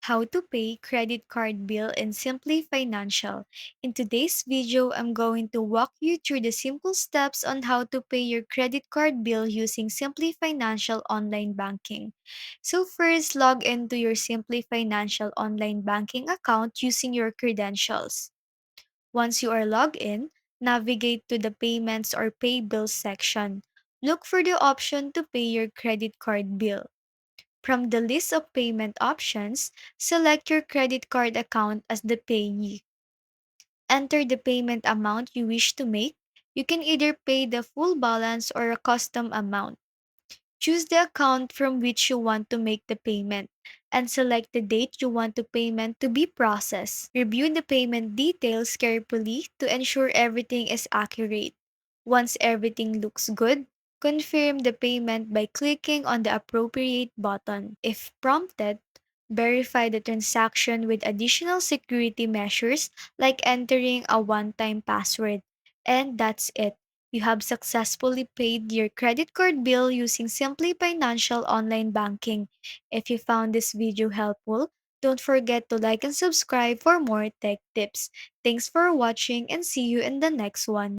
How to pay credit card bill in Simply Financial. In today's video, I'm going to walk you through the simple steps on how to pay your credit card bill using Simply Financial online banking. So first, log into your Simply Financial online banking account using your credentials. Once you are logged in, navigate to the Payments or Pay Bills section. Look for the option to pay your credit card bill. From the list of payment options, select your credit card account as the payee. Enter the payment amount you wish to make. You can either pay the full balance or a custom amount. Choose the account from which you want to make the payment and select the date you want the payment to be processed. Review the payment details carefully to ensure everything is accurate. Once everything looks good, confirm the payment by clicking on the appropriate button. If prompted, verify the transaction with additional security measures like entering a one-time password. And that's it. You have successfully paid your credit card bill using Simply Financial online banking. If you found this video helpful, don't forget to like and subscribe for more tech tips. Thanks for watching and see you in the next one.